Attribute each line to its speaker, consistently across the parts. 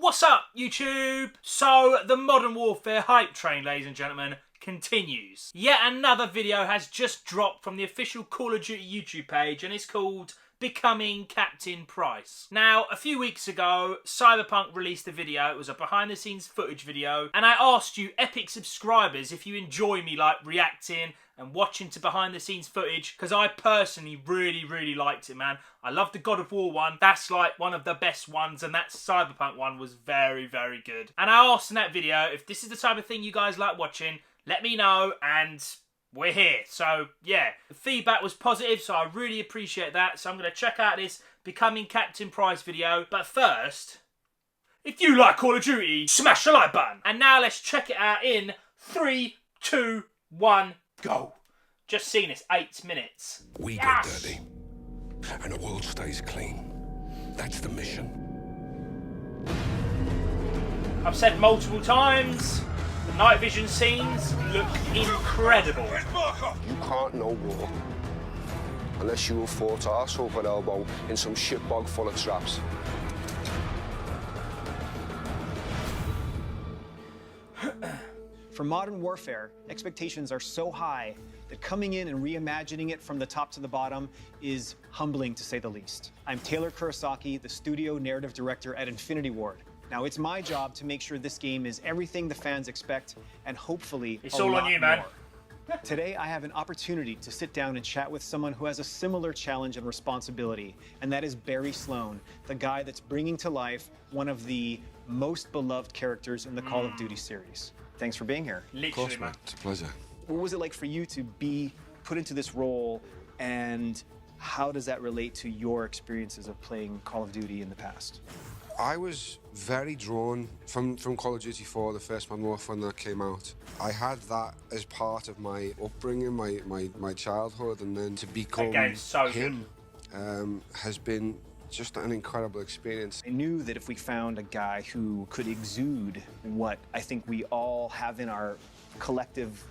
Speaker 1: What's up, YouTube? So, the Modern Warfare hype train, ladies and gentlemen, continues. Yet another video has just dropped from the official Call of Duty YouTube page, and it's called Becoming Captain Price. Now, a few weeks ago, Cyberpunk released a video. It was a behind-the-scenes footage video, and I asked you, epic subscribers, if you enjoy me, like, reacting and watching to behind-the-scenes footage, because I personally really liked it, man. I love the God of War one. That's, like, one of the best ones, and that Cyberpunk one was very good. And I asked in that video, if this is the type of thing you guys like watching, let me know, and we're here. So, yeah, the feedback was positive, so I really appreciate that. So I'm going to check out this Becoming Captain Price video. But first, if you like Call of Duty, smash the like button. And now let's check it out in 3, 2, 1, go. Just seen this, 8 minutes.
Speaker 2: We get dirty, and the world stays clean. That's the mission.
Speaker 1: I've said multiple times, the night vision scenes look incredible.
Speaker 3: You can't know war unless you have fought arse over elbow in some shitbog full of traps.
Speaker 4: For Modern Warfare, expectations are so high that coming in and reimagining it from the top to the bottom is humbling, to say the least. I'm Taylor Kurosaki, the studio narrative director at Infinity Ward. Now, it's my job to make sure this game is everything the fans expect, and hopefully
Speaker 1: it's all on you, man.
Speaker 4: Today, I have an opportunity to sit down and chat with someone who has a similar challenge and responsibility, and that is Barry Sloan, the guy that's bringing to life one of the most beloved characters in the Call of Duty series. Thanks for being here.
Speaker 1: Literally,
Speaker 2: Of course,
Speaker 1: man.
Speaker 2: man. It's a pleasure.
Speaker 4: What was it like for you to be put into this role, and how does that relate to your experiences of playing Call of Duty in the past?
Speaker 2: I was very drawn from Call of Duty 4, the first Modern Warfare when that came out. I had that as part of my upbringing, my childhood, and then to become
Speaker 1: so
Speaker 2: him has been just an incredible experience.
Speaker 4: I knew that if we found a guy who could exude what I think we all have in our collective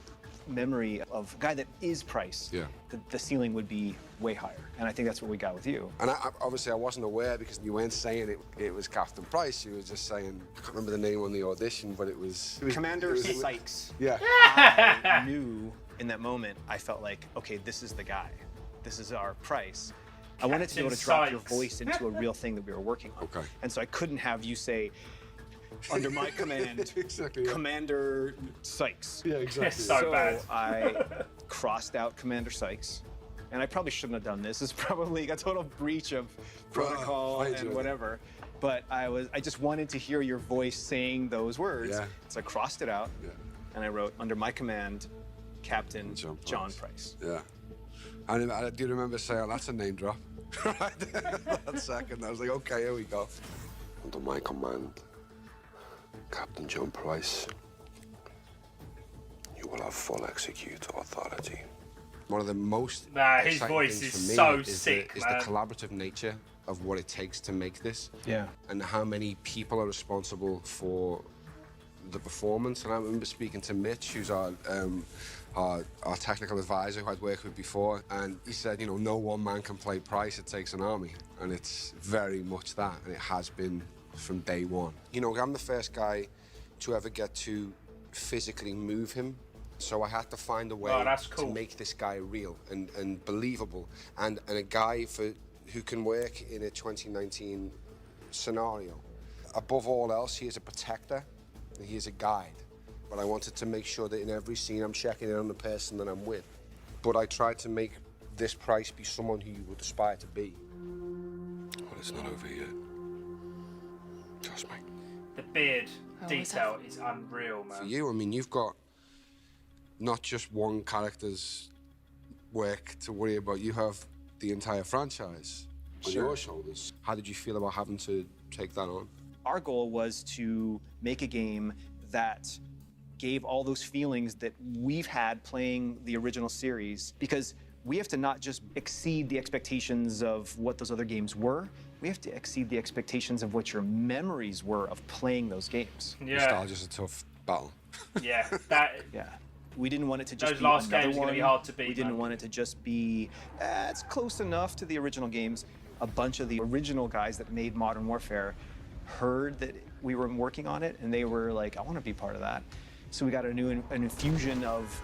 Speaker 4: memory of a guy that is Price,
Speaker 2: Yeah.
Speaker 4: the ceiling would be way higher. And I think that's what we got with you.
Speaker 2: And obviously I wasn't aware because you weren't saying it was Captain Price. You were just saying, I can't remember the name on the audition, but it was
Speaker 4: Commander Sykes.
Speaker 2: Yeah.
Speaker 4: I knew in that moment, I felt like, okay, this is the guy. This is our Price. I wanted to be able to drop your voice into a real thing that we were working on.
Speaker 2: Okay.
Speaker 4: And so I couldn't have you say, under my command,
Speaker 2: Exactly, yeah.
Speaker 4: Commander Sykes.
Speaker 2: Yeah, exactly.
Speaker 1: So bad.
Speaker 4: I crossed out Commander Sykes. And I probably shouldn't have done this. It's probably a total breach of protocol
Speaker 2: I
Speaker 4: and
Speaker 2: enjoyed it.
Speaker 4: whatever. But I just wanted to hear your voice saying those words.
Speaker 2: Yeah.
Speaker 4: So I crossed it out,
Speaker 2: Yeah.
Speaker 4: and I wrote, under my command, Captain
Speaker 2: John
Speaker 4: Price.
Speaker 2: Yeah. And I do remember saying, oh, that's a name drop. Right there, that second. I was like, okay, here we go.
Speaker 3: Under my command, Captain John Price, you will have full execute authority.
Speaker 2: One of the most
Speaker 1: Nah, his
Speaker 2: exciting
Speaker 1: voice
Speaker 2: things
Speaker 1: is
Speaker 2: for me
Speaker 1: so
Speaker 2: is
Speaker 1: sick,
Speaker 2: the
Speaker 1: man.
Speaker 2: collaborative nature of what it takes to make this.
Speaker 4: Yeah.
Speaker 2: And how many people are responsible for the performance. And I remember speaking to Mitch, who's our technical advisor who I'd worked with before, and he said, you know, no one man can play Price, it takes an army. And it's very much that, and it has been from day one. You know, I'm the first guy to ever get to physically move him, so I had to find a way to make this guy real and believable, and a guy who can work in a 2019 scenario. Above all else, he is a protector, and he is a guide. But I wanted to make sure that in every scene I'm checking in on the person that I'm with. But I tried to make this Price be someone who you would aspire to be.
Speaker 3: Well, it's not over yet. Trust me.
Speaker 1: The beard detail is unreal, man.
Speaker 2: For you, I mean, you've got not just one character's work to worry about. You have the entire franchise on your shoulders. How did you feel about having to take that on?
Speaker 4: Our goal was to make a game that gave all those feelings that we've had playing the original series, because we have to not just exceed the expectations of what those other games were, we have to exceed the expectations of what your memories were of playing those games.
Speaker 1: Yeah.
Speaker 2: Nostalgia's a tough battle.
Speaker 1: Yeah, that.
Speaker 4: Yeah. We didn't want it to just
Speaker 1: Those
Speaker 4: be
Speaker 1: last
Speaker 4: another
Speaker 1: games are
Speaker 4: one.
Speaker 1: gonna be hard to beat,
Speaker 4: We didn't
Speaker 1: man.
Speaker 4: want it to just be, it's close enough to the original games. A bunch of the original guys that made Modern Warfare heard that we were working on it, and they were like, I want to be part of that. So we got an infusion of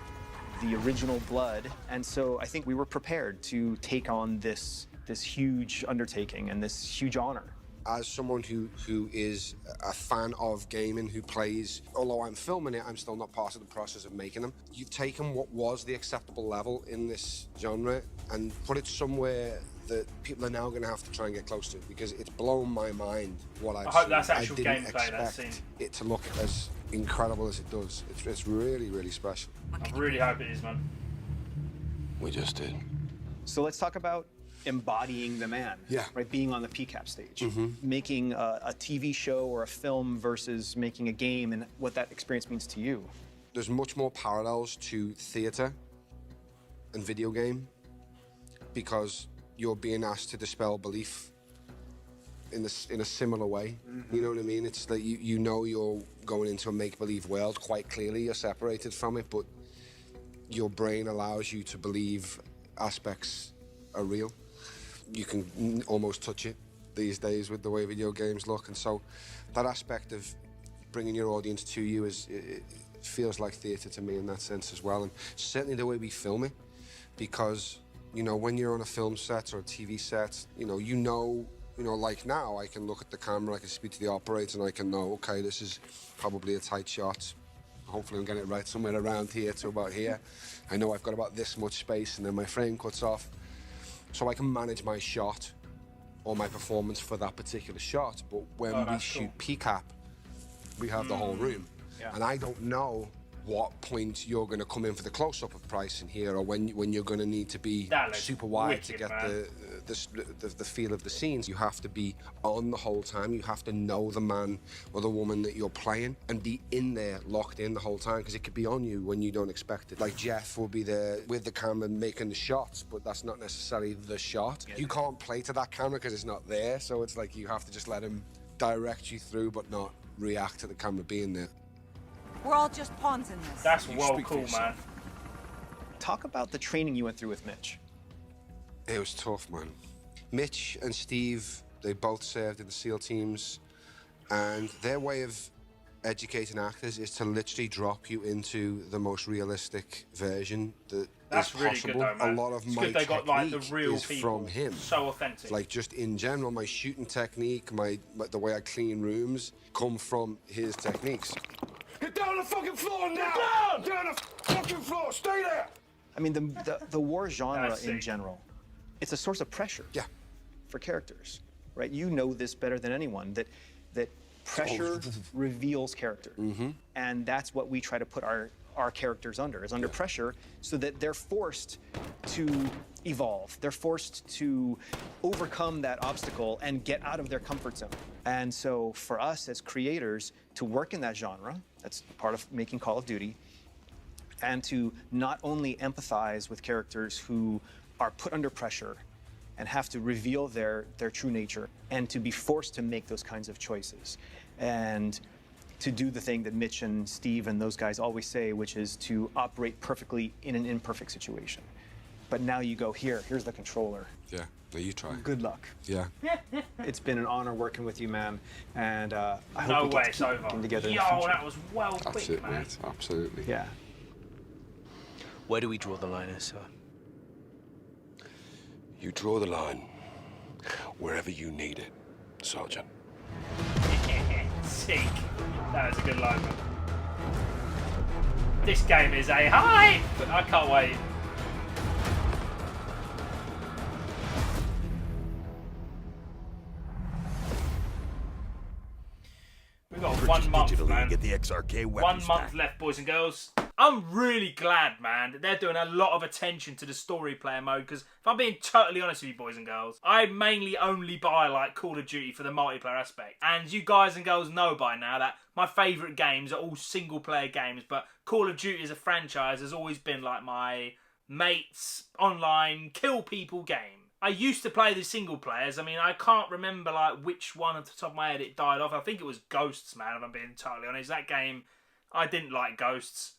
Speaker 4: the original blood, and so I think we were prepared to take on this huge undertaking and this huge honor.
Speaker 2: As someone who is a fan of gaming, who plays, although I'm filming it, I'm still not part of the process of making them. You've taken what was the acceptable level in this genre and put it somewhere that people are now going to have to try and get close to, because it's blown my mind what I've seen.
Speaker 1: I hope that's actual
Speaker 2: I didn't
Speaker 1: gameplay, that
Speaker 2: expect
Speaker 1: scene.
Speaker 2: it to look as incredible as it does. It's really, really special.
Speaker 1: I really hope it is, man.
Speaker 3: We just did.
Speaker 4: So let's talk about embodying the man,
Speaker 2: Yeah.
Speaker 4: right? Being on the PCAP stage, making a TV show or a film versus making a game, and what that experience means to you.
Speaker 2: There's much more parallels to theatre and video game, because you're being asked to dispel belief in a similar way. You know what I mean? It's like you know you're going into a make-believe world quite clearly. You're separated from it, but your brain allows you to believe aspects are real. You can almost touch it these days with the way video games look, and so that aspect of bringing your audience to you it feels like theatre to me in that sense as well, and certainly the way we film it, because you know when you're on a film set or a TV set, you know, like now I can look at the camera, I can speak to the operator, and I can know, okay, this is probably a tight shot. Hopefully I'm getting it right somewhere around here to about here. I know I've got about this much space, and then my frame cuts off. So I can manage my shot or my performance for that particular shot. But when we shoot PCAP, we have the whole room.
Speaker 4: Yeah.
Speaker 2: And I don't know what point you're going to come in for the close-up of Bryson here, or when you're going to need to be super wide to get the feel of the scenes. You have to be on the whole time. You have to know the man or the woman that you're playing and be in there, locked in the whole time, because it could be on you when you don't expect it. Like Jeff will be there with the camera making the shots, but that's not necessarily the shot. You can't play to that camera because it's not there, so it's like you have to just let him direct you through, but not react to the camera being there.
Speaker 5: We're all just pawns in this.
Speaker 1: That's
Speaker 2: You
Speaker 1: well
Speaker 2: speak for
Speaker 1: cool, man.
Speaker 2: yourself.
Speaker 4: Talk about the training you went through with Mitch.
Speaker 2: It was tough, man. Mitch and Steve, they both served in the SEAL teams, and their way of educating actors is to literally drop you into the most realistic version that
Speaker 1: That's
Speaker 2: is
Speaker 1: really
Speaker 2: possible.
Speaker 1: good though, man.
Speaker 2: A lot of
Speaker 1: It's
Speaker 2: my
Speaker 1: good they got like the
Speaker 2: technique
Speaker 1: real
Speaker 2: is
Speaker 1: people
Speaker 2: from him.
Speaker 1: so authentic.
Speaker 2: Like just in general, my shooting technique, the way I clean rooms, come from his techniques.
Speaker 3: Get down on the fucking floor now! Get down! Get on the fucking floor! Stay there!
Speaker 4: I mean, the war genre
Speaker 1: That's
Speaker 4: in
Speaker 1: sick.
Speaker 4: general, it's a source of pressure.
Speaker 2: Yeah.
Speaker 4: For characters, right? You know this better than anyone, that pressure reveals character. And that's what we try to put our characters under, is under pressure, so that they're forced to evolve. They're forced to overcome that obstacle and get out of their comfort zone. And so for us as creators, to work in that genre, that's part of making Call of Duty, and to not only empathize with characters who are put under pressure and have to reveal their true nature, and to be forced to make those kinds of choices, and to do the thing that Mitch and Steve and those guys always say, which is to operate perfectly in an imperfect situation. But now you go, here's the controller.
Speaker 2: Yeah, now you try.
Speaker 4: Good luck.
Speaker 2: Yeah.
Speaker 4: It's been an honor working with you, man, and I hope
Speaker 1: No
Speaker 4: we
Speaker 1: way
Speaker 4: get
Speaker 1: it's
Speaker 4: to keep
Speaker 1: over.
Speaker 4: working together in
Speaker 1: Yo,
Speaker 4: the future.
Speaker 1: that was well
Speaker 2: That's
Speaker 1: quick,
Speaker 2: it,
Speaker 1: man.
Speaker 2: mate. Absolutely.
Speaker 4: Yeah.
Speaker 6: Where do we draw the line, sir?
Speaker 3: You draw the line wherever you need it, Sergeant.
Speaker 1: Sick. That was a good line, man. This game is a hype! I can't wait. We've got 1 month,
Speaker 6: digitally
Speaker 1: man.
Speaker 6: and get the XRK
Speaker 1: 1
Speaker 6: weapons
Speaker 1: month
Speaker 6: back.
Speaker 1: left, boys and girls. I'm really glad, man, that they're doing a lot of attention to the story player mode, because if I'm being totally honest with you, boys and girls, I mainly only buy, like, Call of Duty for the multiplayer aspect. And you guys and girls know by now that my favourite games are all single-player games, but Call of Duty as a franchise has always been, like, my mates, online, kill people game. I used to play the single players. I mean, I can't remember, like, which one off the top of my head it died off. I think it was Ghosts, man, if I'm being totally honest. That game, I didn't like Ghosts.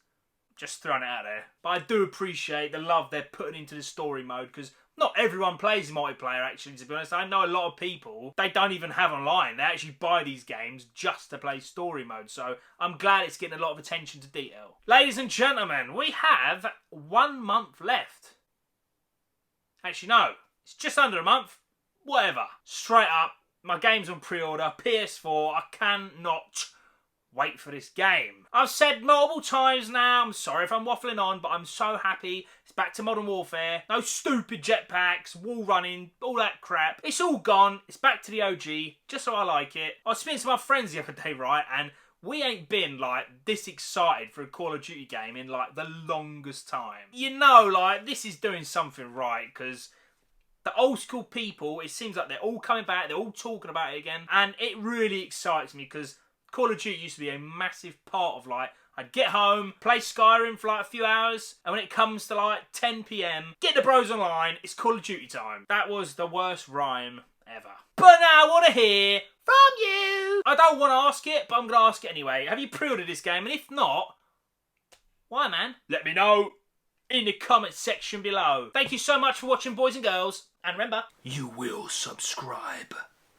Speaker 1: Just throwing it out there. But I do appreciate the love they're putting into the story mode, because Not everyone plays multiplayer, actually, to be honest. I know a lot of people, they don't even have online. They actually buy these games just to play story mode. So I'm glad it's getting a lot of attention to detail. Ladies and gentlemen, we have 1 month left. Actually, no. It's just under a month. Whatever. Straight up, my game's on pre-order. PS4. I cannot wait for this game. I've said multiple times now, I'm sorry if I'm waffling on, but I'm so happy it's back to Modern Warfare. No stupid jetpacks, wall running, all that crap. It's all gone. It's back to the OG, just so I like it. I was speaking to my friends the other day, right, and we ain't been, like, this excited for a Call of Duty game in, like, the longest time. You know, like, this is doing something right, because the old school people, it seems like they're all coming back, they're all talking about it again, and it really excites me, because Call of Duty used to be a massive part of, like, I'd get home, play Skyrim for like a few hours, and when it comes to like 10 PM, get the bros online, it's Call of Duty time. That was the worst rhyme ever. But now I want to hear from you. I don't want to ask it, but I'm going to ask it anyway. Have you pre-ordered this game? And if not, why, man? Let me know in the comment section below. Thank you so much for watching, boys and girls. And remember, you will subscribe.